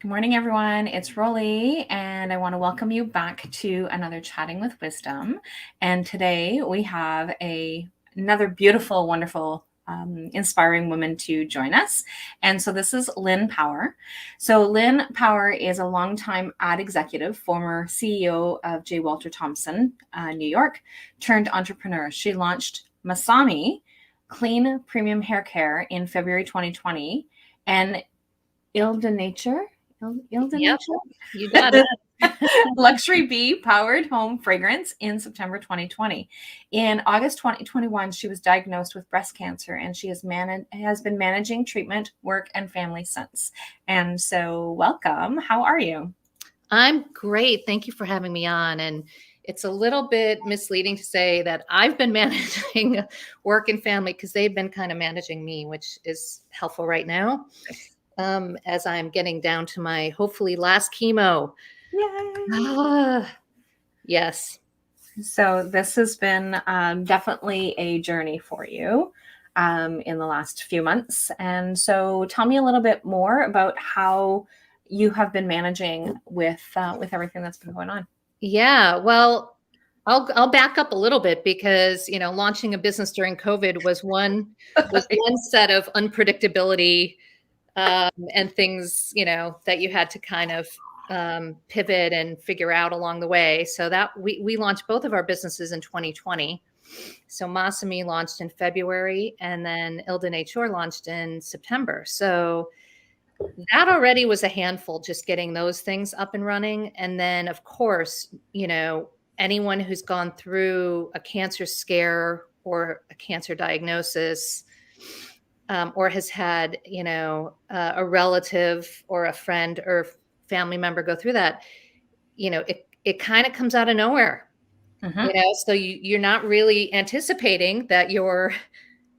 Good morning, everyone. It's Rollie, and I want to welcome you back to another Chatting with Wisdom. And today we have another beautiful, wonderful, inspiring woman to join us. And so this is Lynn Power. So Lynn Power is a longtime ad executive, former CEO of J. Walter Thompson, New York, turned entrepreneur. She launched MASAMI, clean premium hair care, in February 2020, and Il de Nature. Il de Yep, Nature? you got it. Luxury Bee powered home fragrance in September 2020. In August 2021, she was diagnosed with breast cancer, and she has been managing treatment, work, and family since. And so, welcome. How are you? I'm great. Thank you for having me on. And it's a little bit misleading to say that I've been managing work and family because they've been kind of managing me, which is helpful right now. As I'm getting down to my hopefully last chemo. Yay! Yes. So this has been definitely a journey for you in the last few months. And so tell me a little bit more about how you have been managing with everything that's been going on. Yeah. Well, I'll back up a little bit because, launching a business during COVID was one set of unpredictability and things, that you had to kind of pivot and figure out along the way. So that we launched both of our businesses in 2020. So MASAMI launched in February, and then Il de Nature launched in September. So that already was a handful, just getting those things up and running. And then, of course, anyone who's gone through a cancer scare or a cancer diagnosis, or has had, a relative or a friend or family member go through that, it kind of comes out of nowhere, so you're not really anticipating that your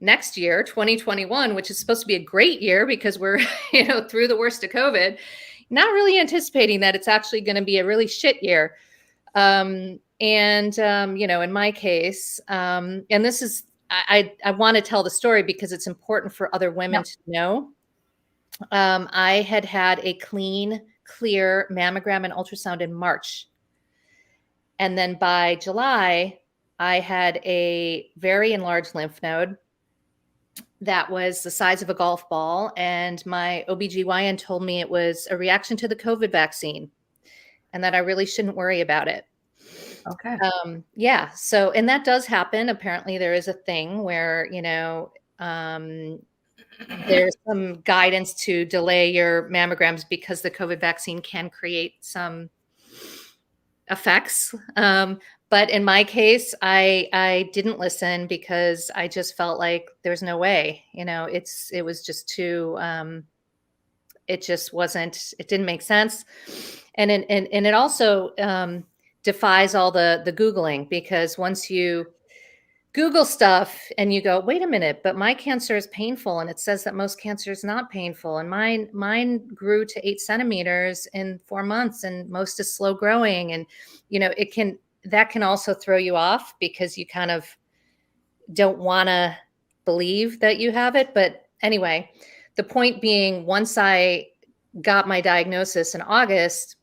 next year, 2021, which is supposed to be a great year because we're, through the worst of COVID, not really anticipating that it's actually going to be a really shit year. In my case, and this is, I want to tell the story because it's important for other women to know. I had a clean, clear mammogram and ultrasound in March. And then by July, I had a very enlarged lymph node that was the size of a golf ball. And my OBGYN told me it was a reaction to the COVID vaccine and that I really shouldn't worry about it. Okay. Yeah. So, and that does happen. Apparently there is a thing where, there's some guidance to delay your mammograms because the COVID vaccine can create some effects. But in my case, I didn't listen because I just felt like there's no way, it was just too, it just wasn't, it didn't make sense. And it also, defies all the Googling, because once you Google stuff and you go, wait a minute, but my cancer is painful. And it says that most cancer is not painful. And mine grew to 8 centimeters in 4 months, and most is slow growing. And, that can also throw you off because you kind of don't want to believe that you have it. But anyway, the point being, once I got my diagnosis in August,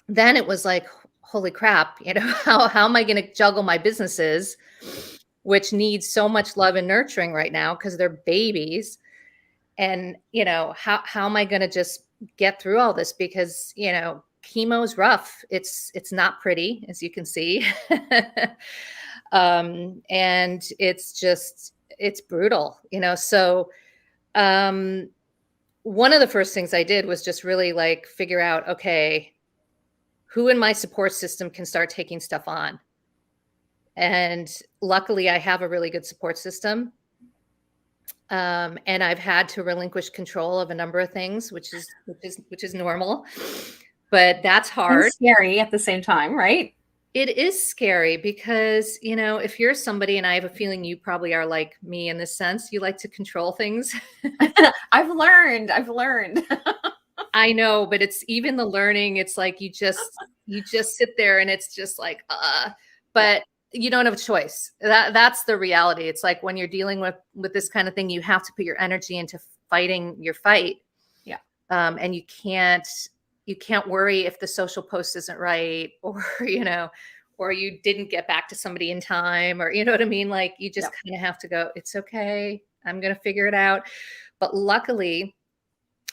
then it was like, holy crap, how am I going to juggle my businesses, which need so much love and nurturing right now because they're babies. And, how am I going to just get through all this? Because, chemo is rough. It's not pretty, as you can see. And it's brutal, So one of the first things I did was just really figure out, okay, who in my support system can start taking stuff on? And luckily I have a really good support system. And I've had to relinquish control of a number of things, which is normal, but that's hard. And scary at the same time, right? It is scary because, if you're somebody, and I have a feeling you probably are like me in this sense, you like to control things. I've learned. I know, but it's even the learning. It's like, you just sit there and it's just like, but you don't have a choice. That's the reality. It's like when you're dealing with this kind of thing, you have to put your energy into fighting your fight. Yeah. And you can't worry if the social post isn't right, or, or you didn't get back to somebody in time, or, you know what I mean? Like, you just kind of have to go, it's okay. I'm going to figure it out. But luckily,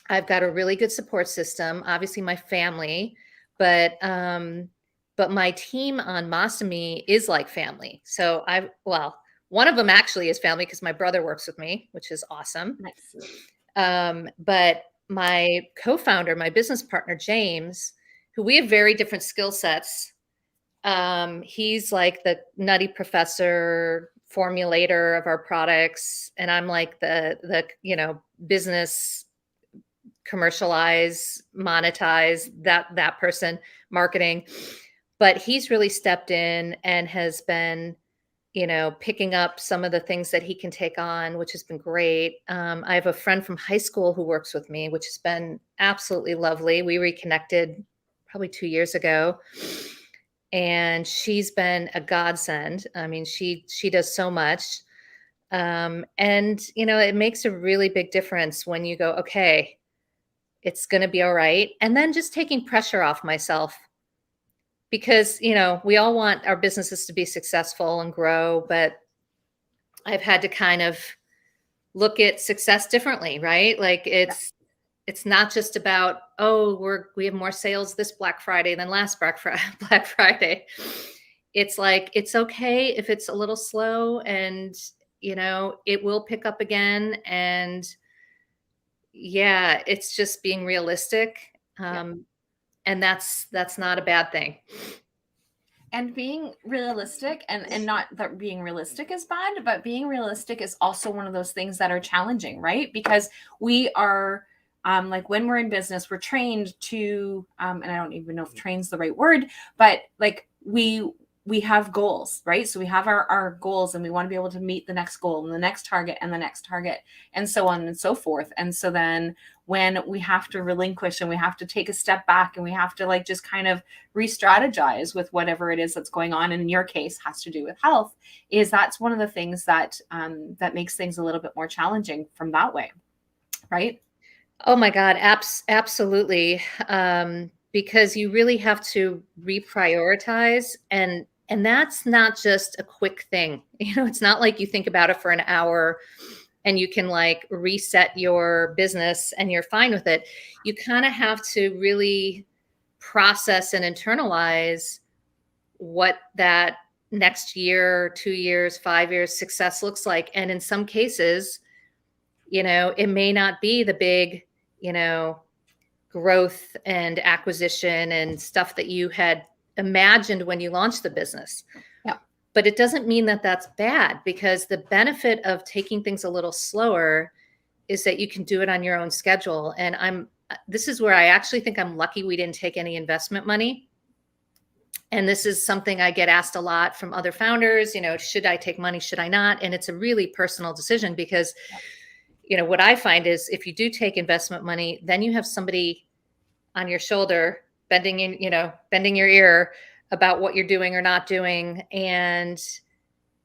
I've got a really good support system, obviously my family, but my team on MASAMI is like family. So one of them actually is family because my brother works with me, which is awesome. Nice. But my co-founder, my business partner, James, who we have very different skill sets. He's like the nutty professor formulator of our products. And I'm like the business, commercialize, monetize, that person, marketing. But he's really stepped in and has been, picking up some of the things that he can take on, which has been great. I have a friend from high school who works with me, which has been absolutely lovely. We reconnected probably 2 years ago, and she's been a godsend. I mean, she does so much. And, it makes a really big difference when you go, okay, it's going to be all right. And then just taking pressure off myself, because, we all want our businesses to be successful and grow, but I've had to kind of look at success differently, right? Like it's not just about, oh, we have more sales this Black Friday than last Black Friday. It's like, it's okay if it's a little slow, and, it will pick up again. And yeah, it's just being realistic. And that's not a bad thing. And being realistic, and not that being realistic is bad, but being realistic is also one of those things that are challenging, right? Because we are, like, when we're in business, we're trained to, and I don't even know if train's the right word, but like we have goals, right? So we have our goals, and we want to be able to meet the next goal and the next target and the next target, and so on and so forth. And so then when we have to relinquish, and we have to take a step back, and we have to like just kind of re-strategize with whatever it is that's going on, and in your case has to do with health, that's one of the things that that makes things a little bit more challenging from that way, right? Oh my God, absolutely. Because you really have to reprioritize, and that's not just a quick thing. It's not like you think about it for an hour and you can like reset your business and you're fine with it. You kind of have to really process and internalize what that next year, 2 years, 5 years success looks like. And in some cases, it may not be the big, growth and acquisition and stuff that you had imagined when you launched the business. Yeah. But it doesn't mean that that's bad, because the benefit of taking things a little slower is that you can do it on your own schedule. And this is where I actually think I'm lucky we didn't take any investment money. And this is something I get asked a lot from other founders, should I take money? Should I not? And it's a really personal decision, because what I find is if you do take investment money, then you have somebody on your shoulder bending your ear about what you're doing or not doing. And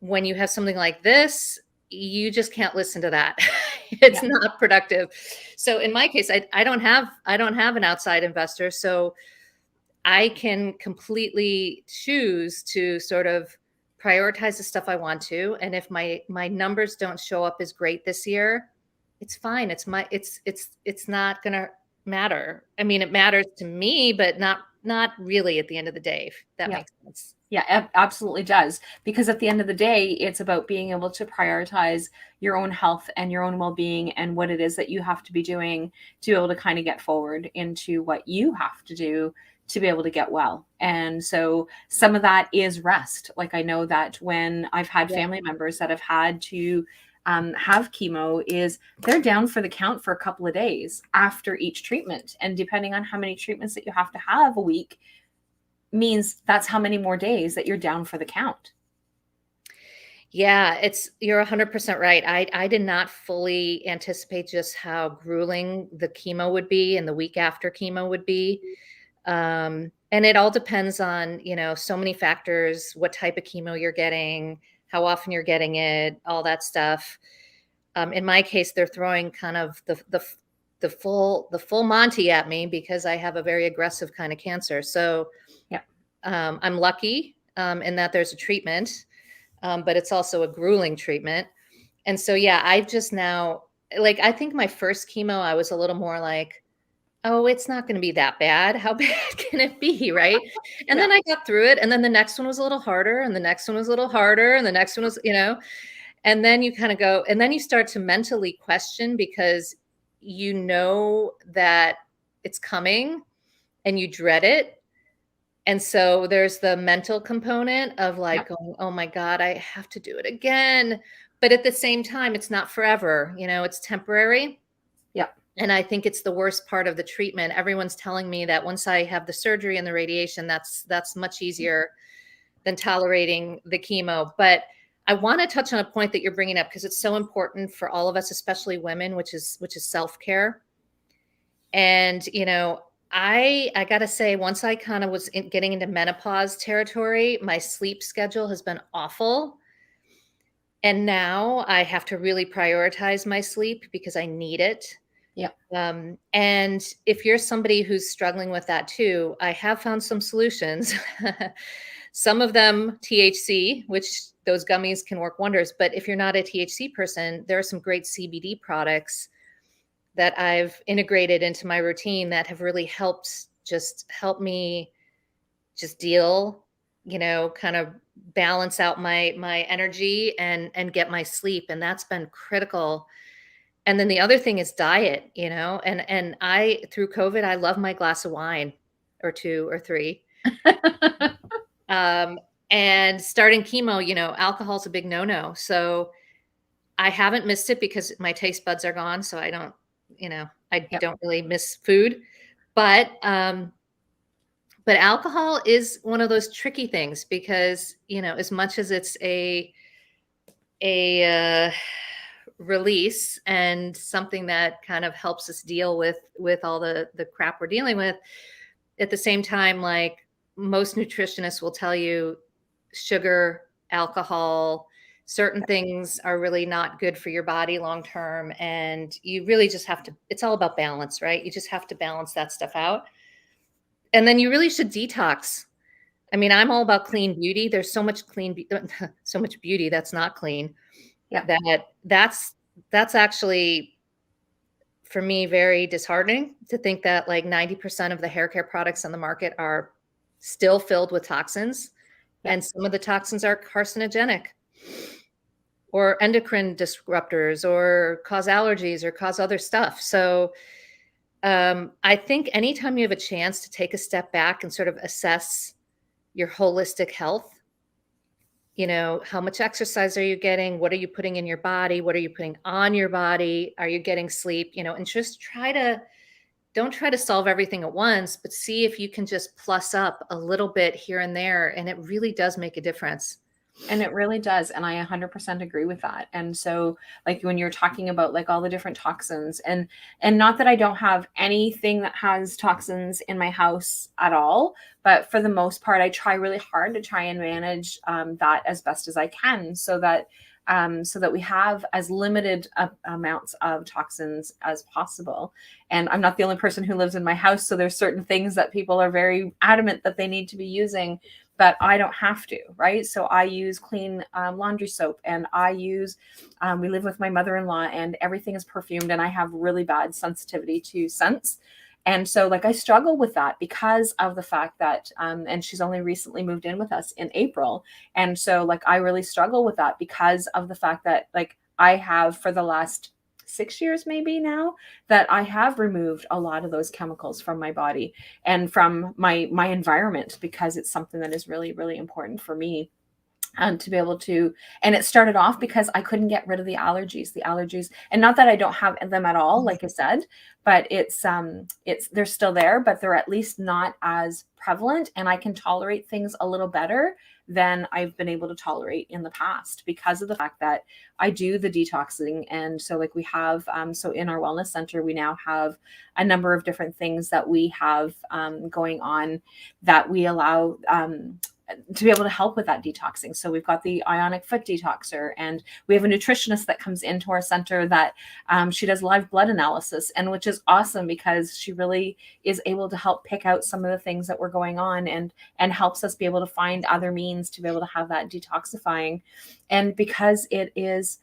when you have something like this, you just can't listen to that. It's not productive. So in my case, I don't have an outside investor. So I can completely choose to sort of prioritize the stuff I want to. And if my numbers don't show up as great this year, it's fine. It's not going to matter. I mean, it matters to me, but not really at the end of the day, if that makes sense. Yeah, absolutely does. Because at the end of the day, it's about being able to prioritize your own health and your own well-being, and what it is that you have to be doing to be able to kind of get forward into what you have to do to be able to get well. And so some of that is rest. Like, I know that when I've had family members that have had to have chemo, is they're down for the count for a couple of days after each treatment. And depending on how many treatments that you have to have a week, means that's how many more days that you're down for the count. Yeah, you're 100% right. I did not fully anticipate just how grueling the chemo would be and the week after chemo would be. And it all depends on, so many factors, what type of chemo you're getting, how often you're getting it, all that stuff. In my case, they're throwing kind of the full Monty at me because I have a very aggressive kind of cancer. So Yeah. I'm lucky in that there's a treatment, but it's also a grueling treatment. And so, yeah, I just now, like, I think my first chemo, I was a little more like, oh, it's not going to be that bad. How bad can it be? Right. And Yeah. then I got through it. And then the next one was a little harder. And the next one was a little harder. And the next one was, and then you kind of go, and then you start to mentally question because you know that it's coming and you dread it. And so there's the mental component of Yeah. like going, oh my God, I have to do it again. But at the same time, it's not forever, it's temporary. Yeah. And I think it's the worst part of the treatment. Everyone's telling me that once I have the surgery and the radiation, that's much easier than tolerating the chemo. But I want to touch on a point that you're bringing up because it's so important for all of us, especially women, which is self-care. And I gotta say, once I kind of was getting into menopause territory, my sleep schedule has been awful. And now I have to really prioritize my sleep because I need it. Yeah. And if you're somebody who's struggling with that too, I have found some solutions. Some of them THC, which those gummies can work wonders. But if you're not a THC person, there are some great CBD products that I've integrated into my routine that have really help me just deal, kind of balance out my energy and get my sleep. And that's been critical. And then the other thing is diet, and I, through COVID, I love my glass of wine or two or three. And starting chemo, alcohol's a big no-no. So I haven't missed it because my taste buds are gone. So I don't, I Yeah. don't really miss food, but alcohol is one of those tricky things because, as much as it's a release and something that kind of helps us deal with all the crap we're dealing with, at the same time, like most nutritionists will tell you, sugar, alcohol, certain things are really not good for your body long term. And you really just have to, it's all about balance, right? You just have to balance that stuff out. And then you really should detox. I mean, I'm all about clean beauty. There's so much so much beauty that's not clean. Yeah. That's actually, for me, very disheartening to think that like 90% of the hair care products on the market are still filled with toxins. Yeah. And some of the toxins are carcinogenic or endocrine disruptors or cause allergies or cause other stuff. So I think anytime you have a chance to take a step back and sort of assess your holistic health, how much exercise are you getting? What are you putting in your body? What are you putting on your body? Are you getting sleep? And just don't try to solve everything at once, but see if you can just plus up a little bit here and there. And it really does make a difference. And it really does. And I 100% agree with that. And so like when you're talking about like all the different toxins and not that I don't have anything that has toxins in my house at all, but for the most part, I try really hard to try and manage that as best as I can so that we have as limited amounts of toxins as possible. And I'm not the only person who lives in my house. So there's certain things that people are very adamant that they need to be using, but I don't have to, right? So I use clean laundry soap and I use, we live with my mother-in-law and everything is perfumed and I have really bad sensitivity to scents. And so like I struggle with that because of the fact that, and she's only recently moved in with us in April. And so like I really struggle with that because of the fact that like I have for the last 6 years maybe now that I have removed a lot of those chemicals from my body and from my environment because it's something that is really, really important for me. To be able to, and it started off because I couldn't get rid of the allergies, and not that I don't have them at all, like I said, but it's they're still there, but they're at least not as prevalent, and I can tolerate things a little better than I've been able to tolerate in the past because of the fact that I do the detoxing. And so like we have, so in our wellness center, we now have a number of different things that we have going on that we allow to be able to help with that detoxing. So we've got the ionic foot detoxer, and we have a nutritionist that comes into our center that she does live blood analysis, and which is awesome because she really is able to help pick out some of the things that were going on, and helps us be able to find other means to be able to have that detoxifying. And because it is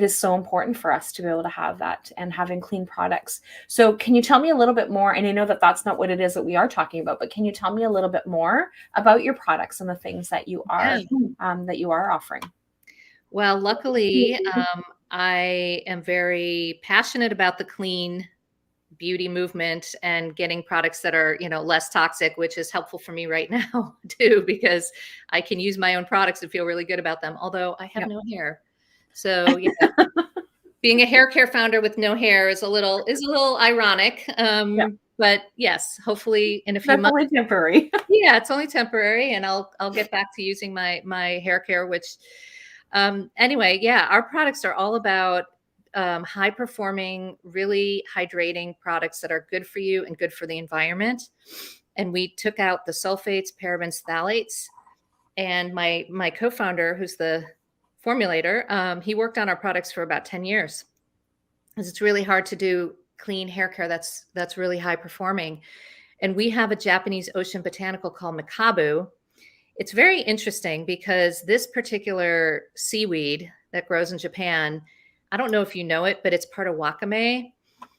so important for us to be able to have that and having clean products. So can you tell me a little bit more? And I know that that's not what it is that we are talking about, but can you tell me a little bit more about your products and the things that you are offering? Well, luckily, I am very passionate about the clean beauty movement and getting products that are, less toxic, which is helpful for me right now too, because I can use my own products and feel really good about them. Although I have no hair. So, being a hair care founder with no hair is a little ironic. But yes, hopefully in a few months. That's only temporary. Yeah, it's only temporary, and I'll get back to using my hair care, which anyway, yeah, our products are all about high performing, really hydrating products that are good for you and good for the environment. And we took out the sulfates, parabens, phthalates. And my co-founder, who's the formulator, he worked on our products for about 10 years. Because it's really hard to do clean hair care that's really high performing. And we have a Japanese ocean botanical called makabu. It's very interesting because this particular seaweed that grows in Japan, I don't know if you know it, but it's part of wakame.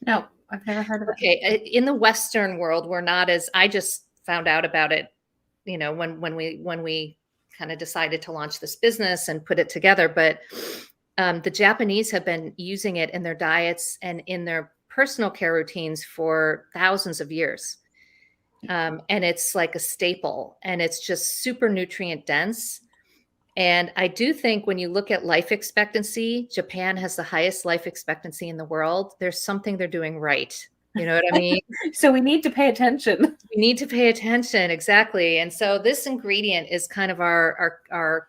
No, I've never heard of it. Okay. In the Western world, we're not as, I just found out about it, when we kind of decided to launch this business and put it together. But the Japanese have been using it in their diets and in their personal care routines for thousands of years. And it's like a staple, and it's just super nutrient dense. And I do think when you look at life expectancy, Japan has the highest life expectancy in the world. There's something they're doing right. You know what I mean? So we need to pay attention. We need to pay attention. Exactly. And so this ingredient is kind of our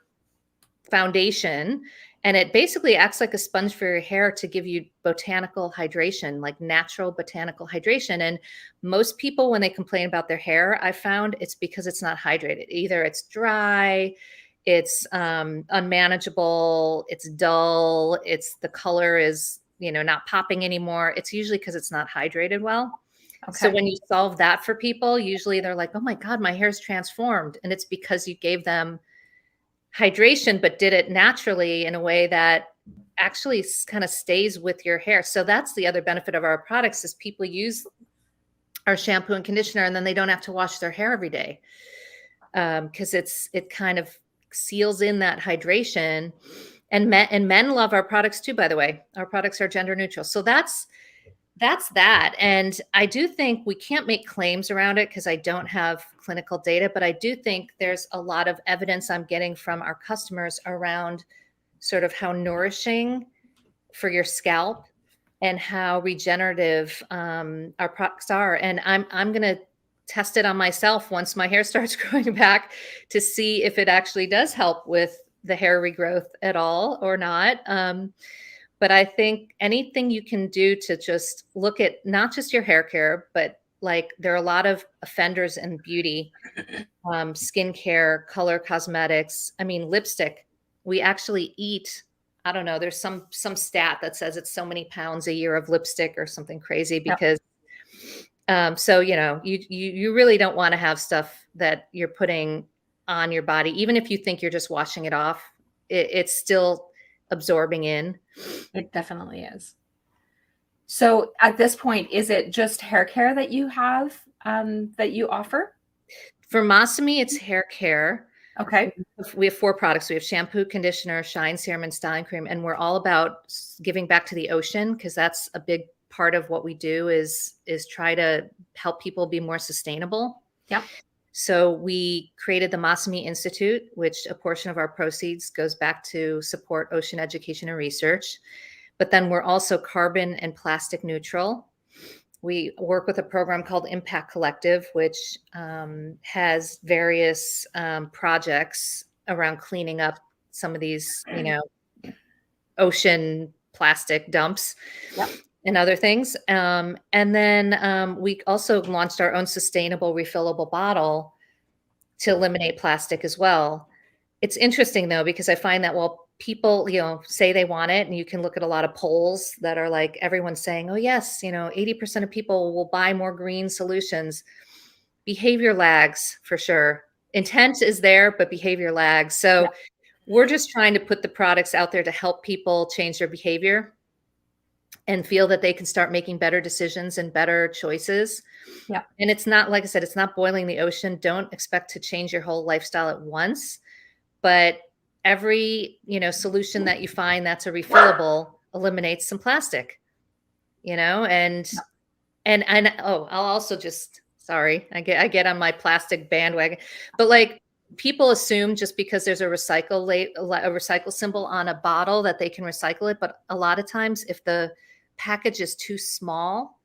foundation. And it basically acts like a sponge for your hair to give you botanical hydration, like natural botanical hydration. And most people, when they complain about their hair, I found it's because it's not hydrated. Either it's dry, it's unmanageable, it's dull, the color is, not popping anymore. It's usually because it's not hydrated well. Okay. So when you solve that for people, usually they're like, oh my God, my hair's transformed. And it's because you gave them hydration, but did it naturally in a way that actually kind of stays with your hair. So that's the other benefit of our products is people use our shampoo and conditioner and then they don't have to wash their hair every day. Because it kind of seals in that hydration. And men love our products too, by the way. Our products are gender neutral. So that's that. And I do think we can't make claims around it because I don't have clinical data, but I do think there's a lot of evidence I'm getting from our customers around sort of how nourishing for your scalp and how regenerative our products are. And I'm going to test it on myself once my hair starts growing back to see if it actually does help with the hair regrowth at all or not. But I think anything you can do to just look at not just your hair care, but like there are a lot of offenders in beauty, skincare, color cosmetics. I mean, lipstick, we actually eat, I don't know, there's some stat that says it's so many pounds a year of lipstick or something crazy because so, you really don't want to have stuff that you're putting on your body. Even if you think you're just washing it off, it's still absorbing in. It definitely is. So at this point, is it just hair care that you have, that you offer? For MASAMI, it's hair care. Okay. We have 4 products. We have shampoo, conditioner, shine serum, and styling cream. And we're all about giving back to the ocean because that's a big part of what we do is try to help people be more sustainable. Yeah. So we created the MASAMI Institute, which a portion of our proceeds goes back to support ocean education and research. But then we're also carbon and plastic neutral. We work with a program called Impact Collective, which has various projects around cleaning up some of these, ocean plastic dumps. Yep. And other things. And then we also launched our own sustainable refillable bottle, to eliminate plastic as well. It's interesting though, because I find that while people, say they want it, and you can look at a lot of polls that are like everyone's saying, oh yes, 80% of people will buy more green solutions. Behavior lags for sure. Intent is there, but behavior lags. Yeah. So we're just trying to put the products out there to help people change their behavior and feel that they can start making better decisions and better choices. Yeah. And it's not, like I said, it's not boiling the ocean. Don't expect to change your whole lifestyle at once, but every, solution that you find that's a refillable eliminates some plastic, and I'll also just, sorry, I get on my plastic bandwagon, but like people assume just because there's a recycle symbol on a bottle that they can recycle it. But a lot of times if the package is too small,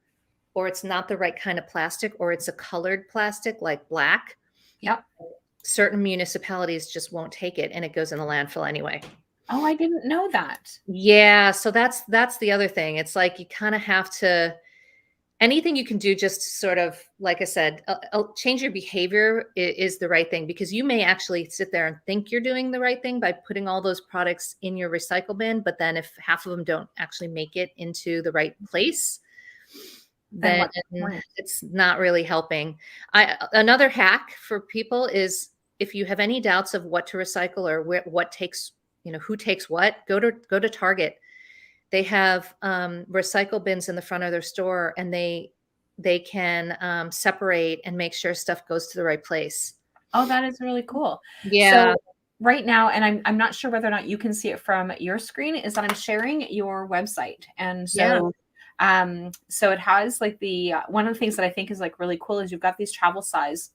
or it's not the right kind of plastic, or it's a colored plastic like black, Yeah. certain municipalities just won't take it and it goes in the landfill anyway. Oh, I didn't know that. Yeah. So that's the other thing. It's like you kind of have to, anything you can do just sort of, like I said, change your behavior is the right thing, because you may actually sit there and think you're doing the right thing by putting all those products in your recycle bin. But then if half of them don't actually make it into the right place, then it's not really helping. Another hack for people is, if you have any doubts of what to recycle or what takes, who takes what, go to Target. They have recycle bins in the front of their store, and they can separate and make sure stuff goes to the right place. Oh, that is really cool. Yeah. So right now, and I'm not sure whether or not you can see it from your screen, is that I'm sharing your website. And so so it has like the one of the things that I think is like really cool is you've got these travel size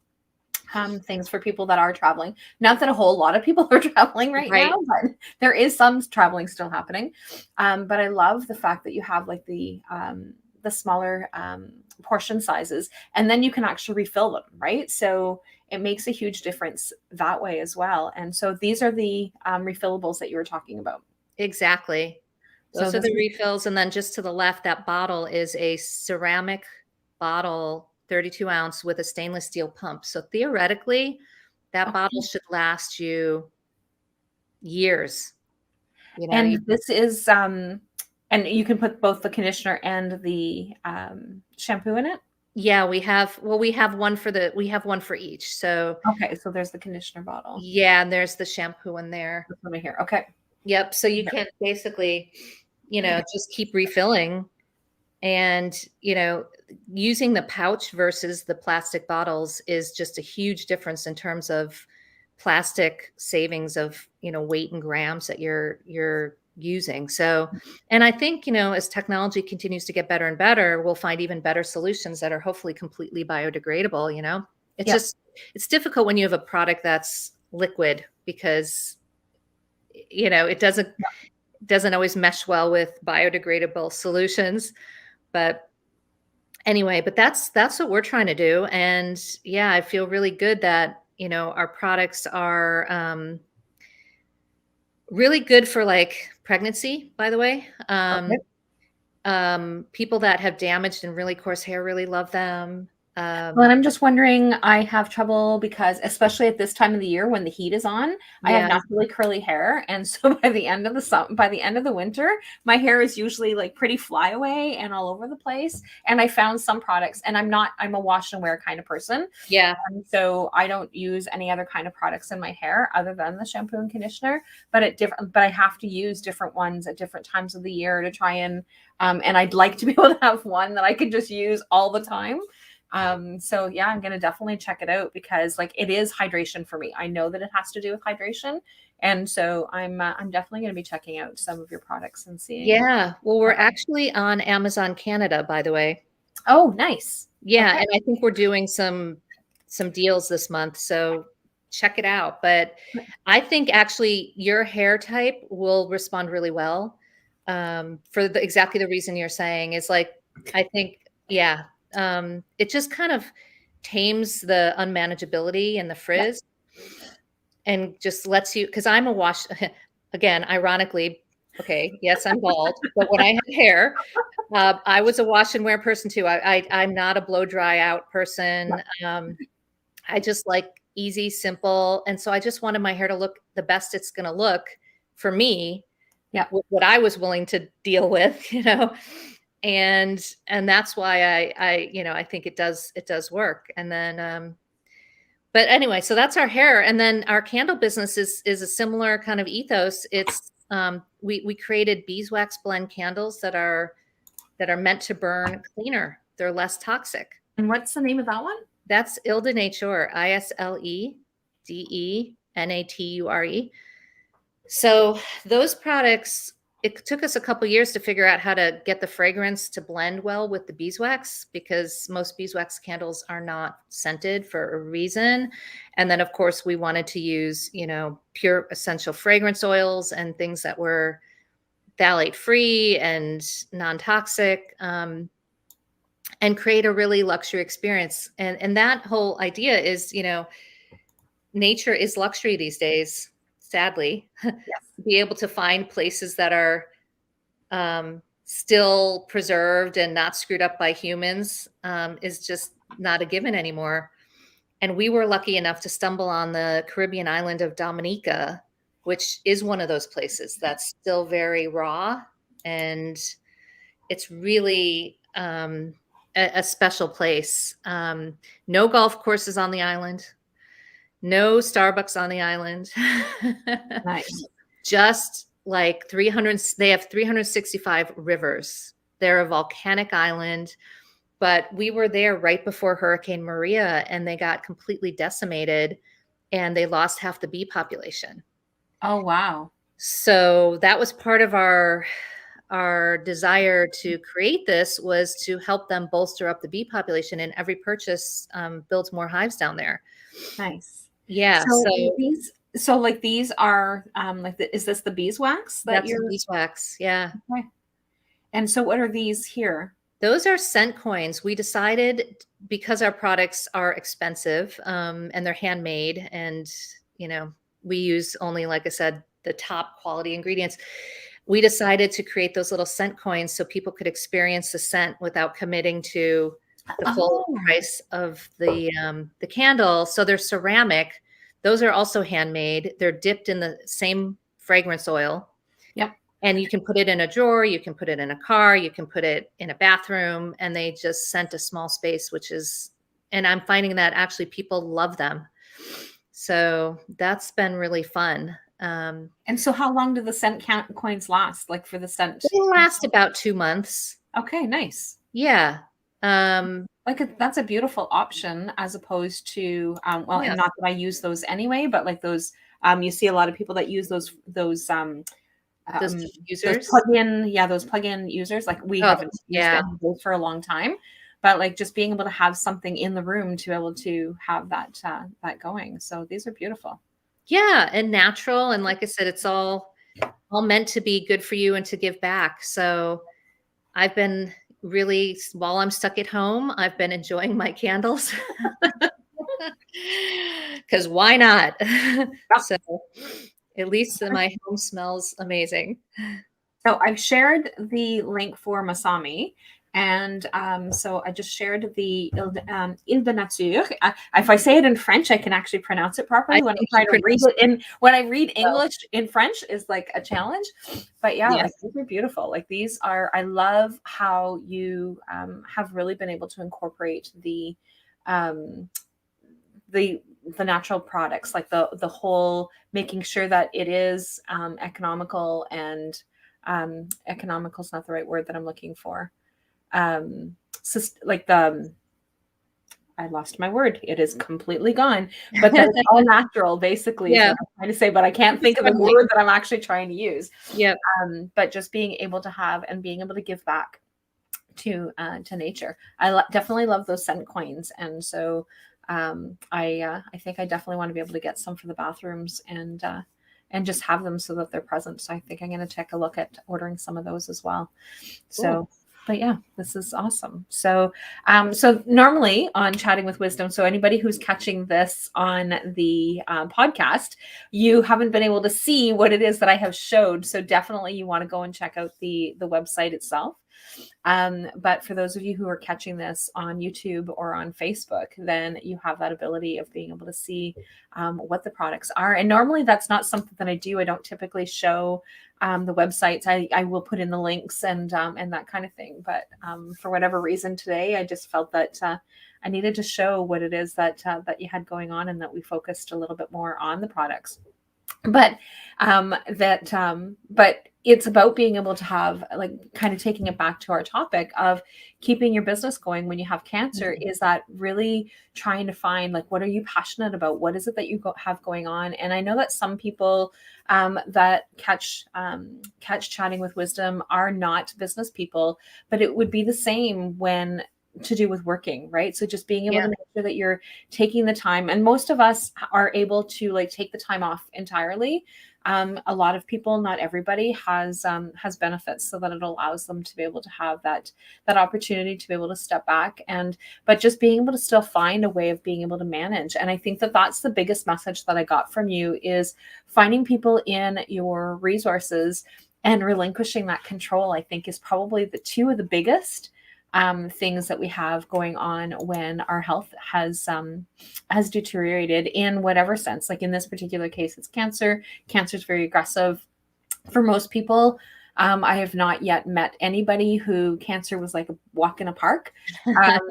things for people that are traveling. Not that a whole lot of people are traveling right now, but there is some traveling still happening. But I love the fact that you have like the smaller portion sizes, and then you can actually refill them, right? So it makes a huge difference that way as well. And so these are the refillables that you were talking about. Exactly. Those are the refills. And then just to the left, that bottle is a ceramic bottle, 32 ounce, with a stainless steel pump. So theoretically, that bottle should last you years. And this is, and you can put both the conditioner and the shampoo in it. Yeah, we have one for each. So okay, so there's the conditioner bottle. Yeah, and there's the shampoo in there. This one here. Okay. Yep. So you can basically, just keep refilling, and using the pouch versus the plastic bottles is just a huge difference in terms of plastic savings of weight and grams that you're using. So, and I think as technology continues to get better and better, we'll find even better solutions that are hopefully completely biodegradable. It's just, it's difficult when you have a product that's liquid, because it doesn't always mesh well with biodegradable solutions. But anyway, that's what we're trying to do. And yeah, I feel really good that our products are really good for like pregnancy, by the way. People that have damaged and really coarse hair really love them. Well, and I'm just wondering, I have trouble because, especially at this time of the year when the heat is on, I have naturally curly hair. And so by the end of the winter, my hair is usually like pretty flyaway and all over the place. And I found some products, and I'm a wash and wear kind of person. Yeah. So I don't use any other kind of products in my hair other than the shampoo and conditioner, but I have to use different ones at different times of the year to try and I'd like to be able to have one that I can just use all the time. So yeah, I'm going to definitely check it out, because like it is hydration for me. I know that it has to do with hydration. And so I'm definitely going to be checking out some of your products and seeing. Yeah. Well, we're actually on Amazon Canada, by the way. Oh, nice. Yeah. Okay. And I think we're doing some deals this month. So check it out. But I think actually your hair type will respond really well. For exactly the reason you're saying is like, I think, yeah. It just kind of tames the unmanageability and the frizz, and just lets you, because I'm a wash, again, ironically, okay, yes, I'm bald, but when I had hair, I was a wash and wear person too. I'm not a blow dry out person. I just like easy, simple. And so I just wanted my hair to look the best it's going to look for me, Yeah. what I was willing to deal with, and that's why I think it does work. And then, but anyway, so that's our hair. And then our candle business is a similar kind of ethos. It's, we created beeswax blend candles that are meant to burn cleaner. They're less toxic. And what's the name of that one? That's Ile de Nature, ISLEDENATURE. So those products, it took us a couple years to figure out how to get the fragrance to blend well with the beeswax, because most beeswax candles are not scented for a reason. And then, of course, we wanted to use, pure essential fragrance oils and things that were phthalate free and non-toxic, and create a really luxury experience. And that whole idea is, nature is luxury these days, sadly. Yes. Be able to find places that are still preserved and not screwed up by humans is just not a given anymore. And we were lucky enough to stumble on the Caribbean island of Dominica, which is one of those places that's still very raw. And it's really a special place. No golf courses on the island, no Starbucks on the island. Nice. Just like 300, they have 365 rivers. They're a volcanic island, but we were there right before Hurricane Maria, and they got completely decimated, and they lost half the bee population. Oh, wow. So that was part of our desire to create this, was to help them bolster up the bee population, and every purchase builds more hives down there. Nice. Yeah. So like these are is this the beeswax That's beeswax? Yeah. Okay. And so what are these here? Those are cent coins. We decided, because our products are expensive and they're handmade, and we use only, like I said, the top quality ingredients. We decided to create those little cent coins so people could experience the scent without committing to the full price of the candle. So they're ceramic. Those are also handmade. They're dipped in the same fragrance oil. Yep. And you can put it in a drawer, you can put it in a car, you can put it in a bathroom, and they just scent a small space, and I'm finding that actually people love them. So that's been really fun. And so how long do the scent coins last? Like for the scent? They last about 2 months. Okay, nice. Yeah. That's a beautiful option, as opposed to, and not that I use those anyway, but like those, you see a lot of people that use those users, those plug-in users. Like we haven't used those for a long time, but like just being able to have something in the room to be able to have that going. So these are beautiful. Yeah, and natural, and like I said, it's all meant to be good for you and to give back. So I've been really, while I'm stuck at home, I've been enjoying my candles, because why not? So at least my home smells amazing. So I've shared the link for MASAMI. And so I just shared the Ile de Nature. If I say it in French, I can actually pronounce it properly. When I read English in French is like a challenge. But yeah, like, these are beautiful. Like these are, I love how you have really been able to incorporate the natural products, like the whole, making sure that it is economical, and economical is not the right word that I'm looking for. I lost my word. It is completely gone, but that's all natural, basically. Yeah. Is what I'm trying to say, but I can't think of the word that I'm actually trying to use. Yeah. But just being able to have and being able to give back to nature. I definitely love those scent coins. And so, I think I definitely want to be able to get some for the bathrooms and just have them so that they're present. So I think I'm going to take a look at ordering some of those as well. So, cool. But yeah, this is awesome. So, so normally on Chatting with Wisdom, so anybody who's catching this on the podcast, you haven't been able to see what it is that I have showed. So definitely you want to go and check out the website itself. But for those of you who are catching this on YouTube or on Facebook, then you have that ability of being able to see what the products are. And normally that's not something that I do. I don't typically show the websites. I will put in the links and that kind of thing. But for whatever reason today, I just felt that I needed to show what it is that you had going on, and that we focused a little bit more on the products. But but it's about being able to have, like, kind of taking it back to our topic of keeping your business going when you have cancer, is that really trying to find, like, what are you passionate about? What is it that you have going on? And I know that some people that catch Chatting with Wisdom are not business people, but it would be the same when to do with working, right? So just being able to make sure that you're taking the time, and most of us are able to, like, take the time off entirely. A lot of people, not everybody, has benefits, so that it allows them to be able to have that opportunity to be able to step back, but just being able to still find a way of being able to manage. And I think that that's the biggest message that I got from you, is finding people in your resources and relinquishing that control. I think is probably the two of the biggest things that we have going on when our health has deteriorated in whatever sense. Like in this particular case, it's cancer. Cancer is very aggressive for most people. I have not yet met anybody who cancer was like a walk in a park. But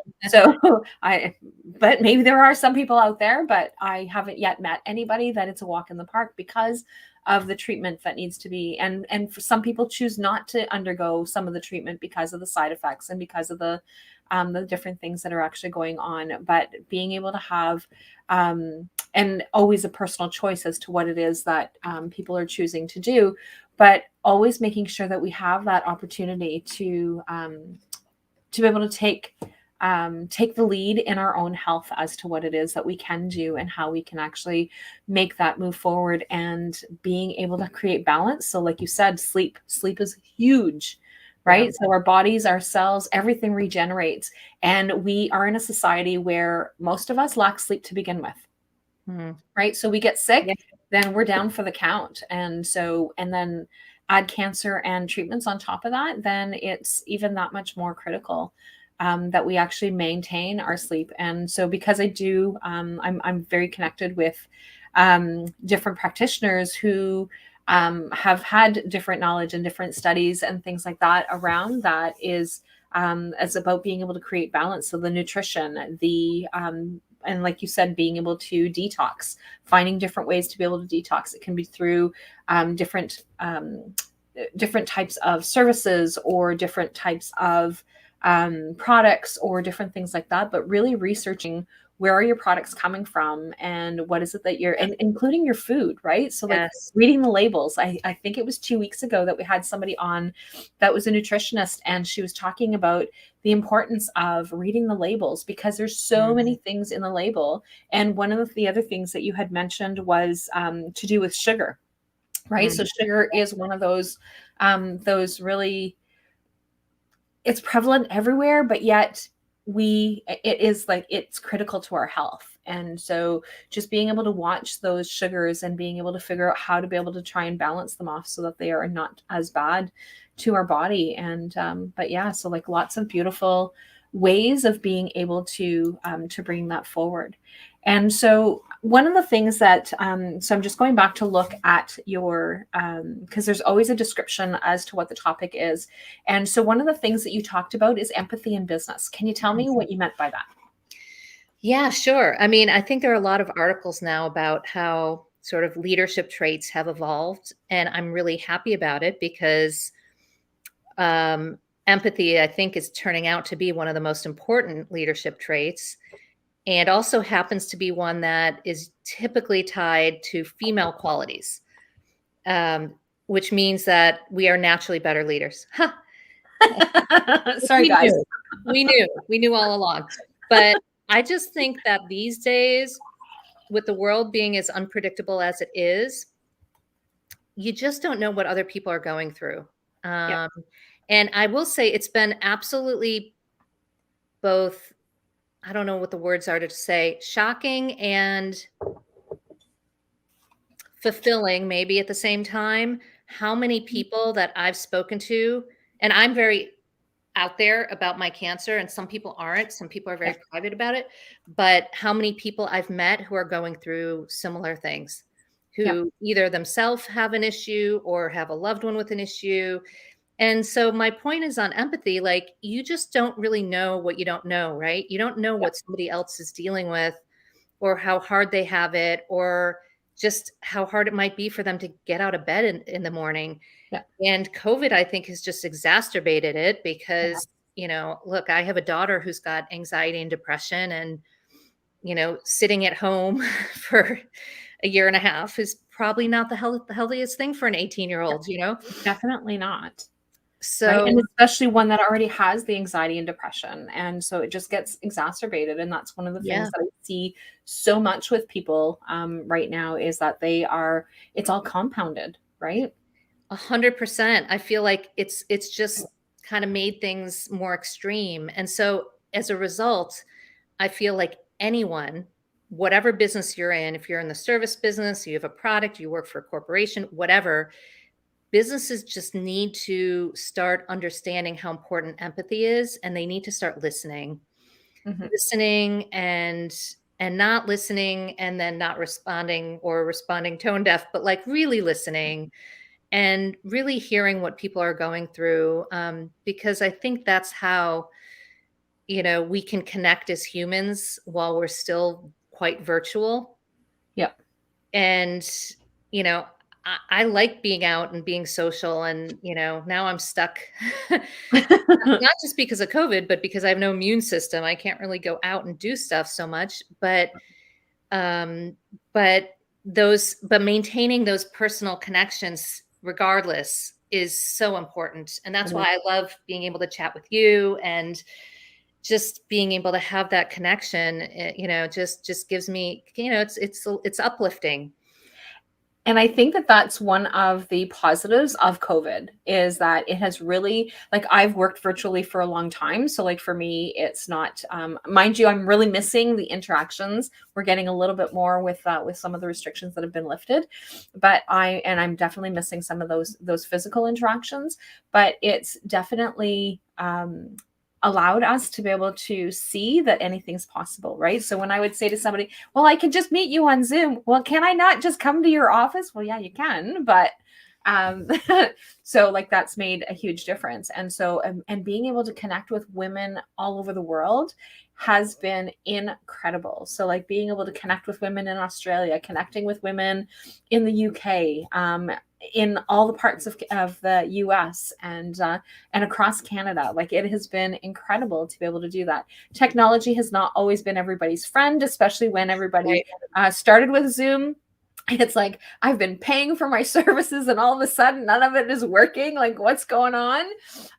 maybe there are some people out there, but I haven't yet met anybody that it's a walk in the park because of the treatment that needs to be. And for some people choose not to undergo some of the treatment because of the side effects and because of the different things that are actually going on. But being able to have, and always a personal choice as to what it is that people are choosing to do, but always making sure that we have that opportunity to be able to take the lead in our own health as to what it is that we can do and how we can actually make that move forward, and being able to create balance. So like you said, sleep is huge, right? So our bodies, our cells, everything regenerates. And we are in a society where most of us lack sleep to begin with, right? So we get sick, then we're down for the count. And then add cancer and treatments on top of that, then it's even that much more critical that we actually maintain our sleep. And so because I do, I'm very connected with different practitioners who have had different knowledge and different studies and things like that around that, is as about being able to create balance. So the nutrition, and like you said, being able to detox, finding different ways to be able to detox. It can be through different types of services, or different types of products, or different things like that. But really researching, where are your products coming from, and what is it that you're, and including your food, right? So like reading the labels. I think it was 2 weeks ago that we had somebody on that was a nutritionist, and she was talking about the importance of reading the labels, because there's so many things in the label. And one of the other things that you had mentioned was to do with sugar, right? So sugar is one of those really, it's prevalent everywhere, but yet it's critical to our health. And so just being able to watch those sugars and being able to figure out how to be able to try and balance them off so that they are not as bad to our body. And but yeah, so like lots of beautiful ways of being able to bring that forward. And so one of the things that, so I'm just going back to look at your, because there's always a description as to what the topic is. And so one of the things that you talked about is empathy in business. Can you tell me what you meant by that? Yeah, sure. I mean, I think there are a lot of articles now about how sort of leadership traits have evolved, and I'm really happy about it, because empathy, I think, is turning out to be one of the most important leadership traits, and also happens to be one that is typically tied to female qualities, which means that we are naturally better leaders. Sorry, guys. We knew all along. But I just think that these days, with the world being as unpredictable as it is, you just don't know what other people are going through. And I will say it's been absolutely both, I don't know what the words are to say, shocking and fulfilling, maybe at the same time, how many people that I've spoken to, and I'm very out there about my cancer, and some people aren't. Some people are very private about it. But how many people I've met who are going through similar things, Yep. who either themselves have an issue or have a loved one with an issue. And so my point is on empathy, like you just don't really know what you don't know, right? You don't know Yep. what somebody else is dealing with or how hard they have it or just how hard it might be for them to get out of bed in the morning. Yep. And COVID, I think, has just exacerbated it Yeah. because, look, I have a daughter who's got anxiety and depression and, sitting at home for a year and a half is probably not the healthiest thing for an 18-year-old, Definitely not. Right. So And especially one that already has the anxiety and depression. And so it just gets exacerbated. And that's one of the things yeah, that I see so much with people right now is that it's all compounded, right? 100%. I feel like it's just kind of made things more extreme. And so as a result, I feel like anyone, whatever business you're in, if you're in the service business, you have a product, you work for a corporation, whatever, businesses just need to start understanding how important empathy is, and they need to start listening. Hmm. Listening and not listening and then not responding or responding tone deaf, but like really listening and really hearing what people are going through, because I think that's how we can connect as humans while we're still quite virtual. Yep. And you know I like being out and being social, and now I'm stuck. Not just because of COVID, but because I have no immune system. I can't really go out and do stuff so much, um but but maintaining those personal connections regardless is so important. And that's why I love being able to chat with you and just being able to have that connection. Just gives me, it's uplifting. And I think that that's one of the positives of COVID is that it has really, like, I've worked virtually for a long time. So, like, for me, it's not, mind you, I'm really missing the interactions. We're getting a little bit more with some of the restrictions that have been lifted, but I'm definitely missing some of those physical interactions. But it's definitely, allowed us to be able to see that anything's possible, right? So when I would say to somebody, well, I can just meet you on Zoom. Well, can I not just come to your office? Well, yeah, you can, but um so like that's made a huge difference. And so and being able to connect with women all over the world has been incredible. So like being able to connect with women in Australia, connecting with women in the UK, in all the parts of the US and across Canada. Like it has been incredible to be able to do that. Technology has not always been everybody's friend, especially when everybody Right. started with Zoom. It's like I've been paying for my services and all of a sudden none of it is working. Like what's going on?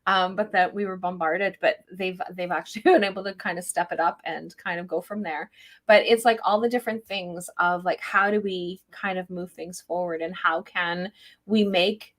But that we were bombarded, but they've actually been able to kind of step it up and kind of go from there. But it's like all the different things of like how do we kind of move things forward and how can we make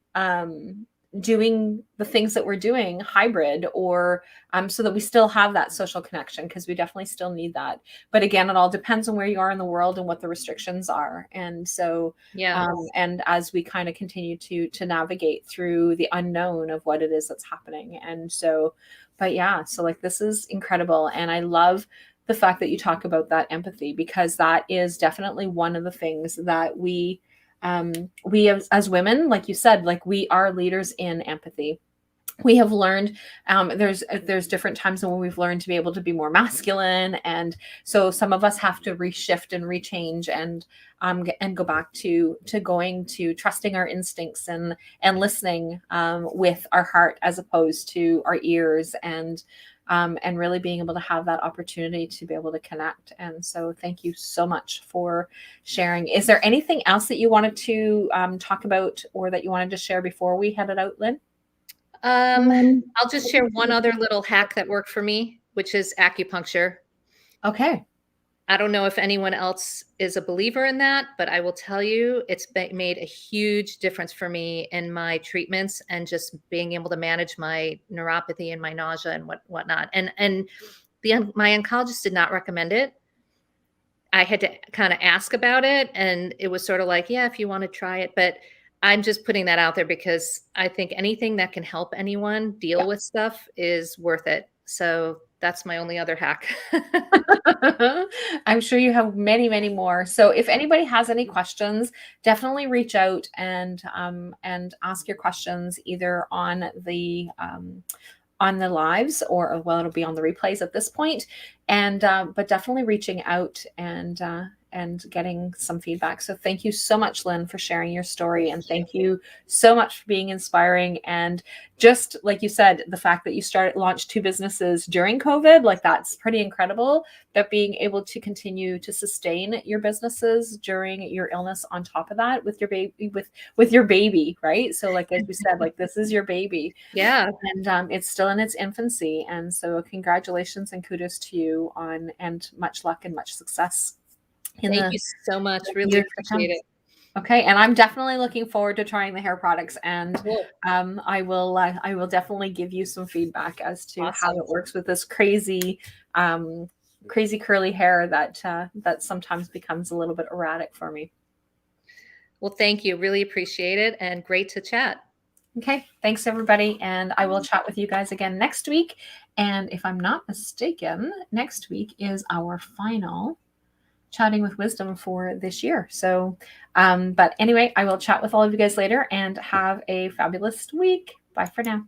doing the things that we're doing hybrid or so that we still have that social connection because we definitely still need that. But again, it all depends on where you are in the world and what the restrictions are. And so Yeah. and as we kind of continue to navigate through the unknown of what it is that's happening. And so but yeah, so like this is incredible. And I love the fact that you talk about that empathy because that is definitely one of the things that we as women, like you said, like we are leaders in empathy. We have learned there's different times when we've learned to be able to be more masculine, and so some of us have to reshift and rechange and go back to going to trusting our instincts and listening with our heart as opposed to our ears and really being able to have that opportunity to be able to connect. And so thank you so much for sharing. Is there anything else that you wanted to talk about or that you wanted to share before we headed out, Lynn? I'll just share one other little hack that worked for me, which is acupuncture. Okay. I don't know if anyone else is a believer in that, but I will tell you, it's made a huge difference for me in my treatments and just being able to manage my neuropathy and my nausea and whatnot. And my oncologist did not recommend it. I had to kind of ask about it, and it was sort of like, yeah, if you want to try it. But I'm just putting that out there because I think anything that can help anyone deal Yeah. with stuff is worth it. So that's my only other hack. I'm sure you have many, many more. So if anybody has any questions, definitely reach out and ask your questions either on the lives, or well, it'll be on the replays at this point. And but definitely reaching out and getting some feedback. So thank you so much, Lynn, for sharing your story, and thank you so much for being inspiring. And just like you said, the fact that you launched 2 businesses during COVID, like that's pretty incredible. That being able to continue to sustain your businesses during your illness, on top of that, with your baby, with your baby, right? So like, as we said, like this is your baby. Yeah. And it's still in its infancy. And so congratulations and kudos to you and much luck and much success in Thank the you so much. Really years to come. appreciate it. Okay, and I'm definitely looking forward to trying the hair products, and Cool. I will definitely give you some feedback as to how Awesome. it works with this crazy curly hair that sometimes becomes a little bit erratic for me. Well, thank you. Really appreciate it, and great to chat. Okay, thanks everybody, and I will chat with you guys again next week. And if I'm not mistaken, next week is our final Chatting with Wisdom for this year. So, but anyway, I will chat with all of you guys later, and have a fabulous week. Bye for now.